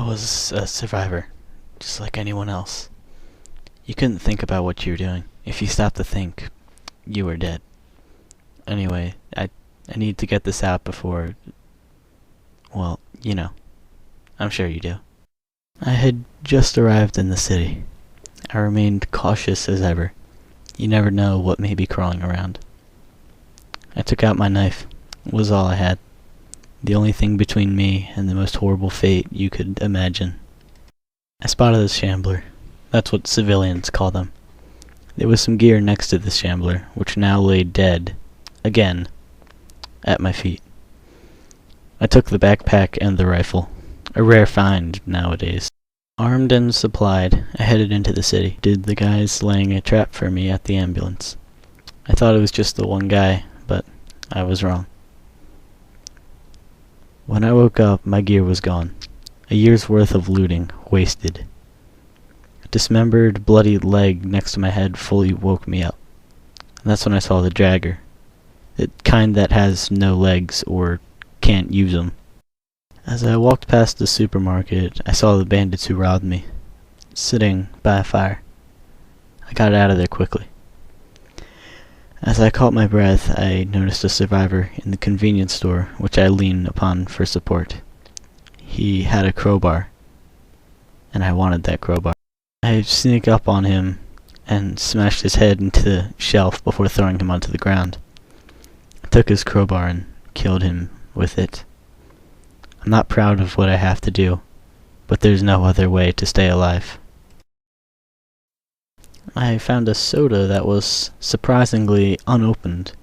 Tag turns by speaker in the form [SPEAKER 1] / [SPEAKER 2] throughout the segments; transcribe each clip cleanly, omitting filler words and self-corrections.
[SPEAKER 1] was a survivor, just like anyone else. You couldn't think about what you were doing. If you stopped to think, you were dead. Anyway, I need to get this out before... well, you know. I'm sure you do. I had just arrived in the city. I remained cautious as ever. You never know what may be crawling around. I took out my knife. It was all I had. The only thing between me and the most horrible fate you could imagine. I spotted a shambler. That's what civilians call them. There was some gear next to the shambler, which now lay dead, again, at my feet. I took the backpack and the rifle, a rare find nowadays. Armed and supplied, I headed into the city. Did the guys laying a trap for me at the ambulance. I thought it was just the one guy, but I was wrong. When I woke up, my gear was gone. A year's worth of looting, wasted. A dismembered, bloody leg next to my head fully woke me up. And that's when I saw the dragger. The kind that has no legs or can't use them. As I walked past the supermarket, I saw the bandits who robbed me, sitting by a fire. I got out of there quickly. As I caught my breath, I noticed a survivor in the convenience store, which I leaned upon for support. He had a crowbar, and I wanted that crowbar. I sneaked up on him and smashed his head into the shelf before throwing him onto the ground. I took his crowbar and killed him with it. I'm not proud of what I have to do, but there's no other way to stay alive. I found a soda that was surprisingly unopened.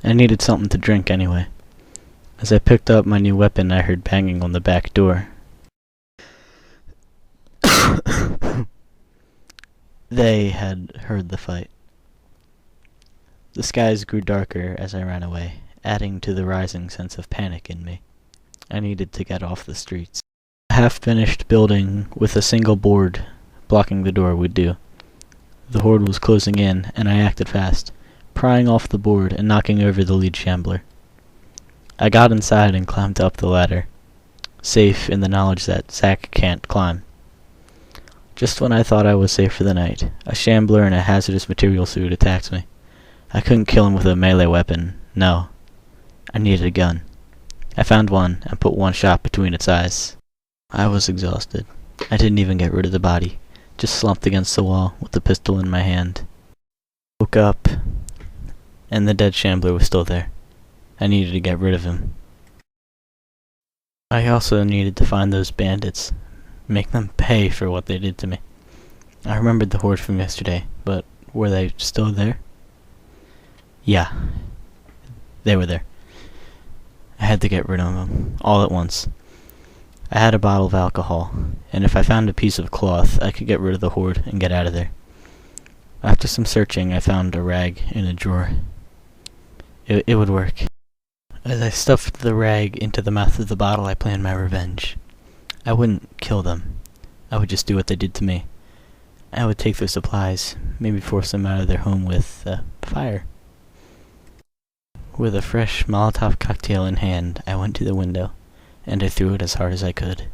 [SPEAKER 1] I needed something to drink anyway. As I picked up my new weapon, I heard banging on the back door. They had heard the fight. The skies grew darker as I ran away, adding to the rising sense of panic in me. I needed to get off the streets. A half-finished building with a single board blocking the door would do. The horde was closing in, and I acted fast, prying off the board and knocking over the lead shambler. I got inside and climbed up the ladder, safe in the knowledge that Zack can't climb. Just when I thought I was safe for the night, a shambler in a hazardous material suit attacked me. I couldn't kill him with a melee weapon, no. I needed a gun. I found one and put one shot between its eyes. I was exhausted. I didn't even get rid of the body, just slumped against the wall with the pistol in my hand. Woke up, and the dead shambler was still there. I needed to get rid of him. I also needed to find those bandits, make them pay for what they did to me. I remembered the horde from yesterday, but were they still there? Yeah, they were there. I had to get rid of them, all at once. I had a bottle of alcohol, and if I found a piece of cloth, I could get rid of the horde and get out of there. After some searching, I found a rag in a drawer. It would work. As I stuffed the rag into the mouth of the bottle, I planned my revenge. I wouldn't kill them. I would just do what they did to me. I would take their supplies, maybe force them out of their home with fire. With a fresh Molotov cocktail in hand, I went to the window, and I threw it as hard as I could.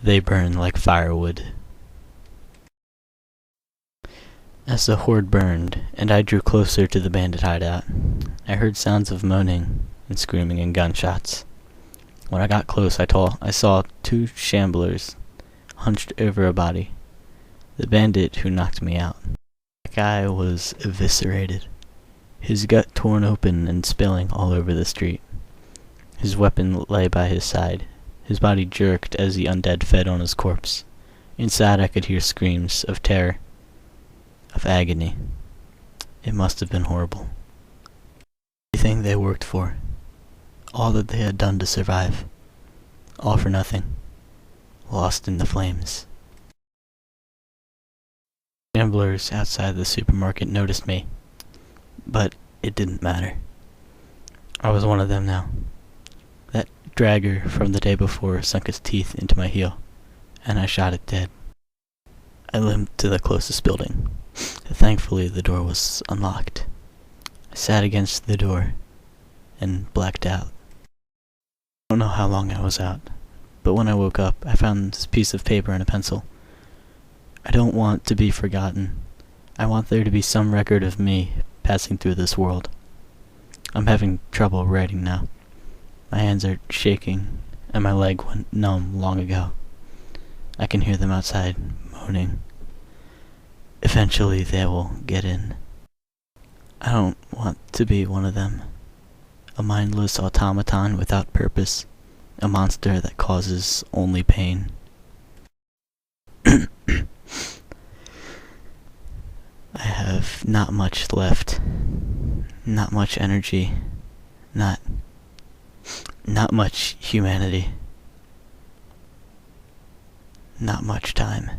[SPEAKER 1] They burned like firewood. As the horde burned, and I drew closer to the bandit hideout, I heard sounds of moaning and screaming and gunshots. When I got close, I saw two shamblers hunched over a body. The bandit who knocked me out. That guy was eviscerated. His gut torn open and spilling all over the street. His weapon lay by his side. His body jerked as the undead fed on his corpse. Inside I could hear screams of terror, of agony. It must have been horrible. Everything they worked for, all that they had done to survive, all for nothing, lost in the flames. Gamblers outside the supermarket noticed me, but it didn't matter. I was one of them now. That dragger from the day before sunk his teeth into my heel, and I shot it dead. I limped to the closest building. Thankfully, the door was unlocked. I sat against the door and blacked out. I don't know how long I was out, but when I woke up, I found this piece of paper and a pencil. I don't want to be forgotten. I want there to be some record of me passing through this world. I'm having trouble writing now. My hands are shaking, and my leg went numb long ago. I can hear them outside, moaning. Eventually they will get in. I don't want to be one of them. A mindless automaton without purpose. A monster that causes only pain. I have not much left. Not much energy. Not much humanity. Not much time.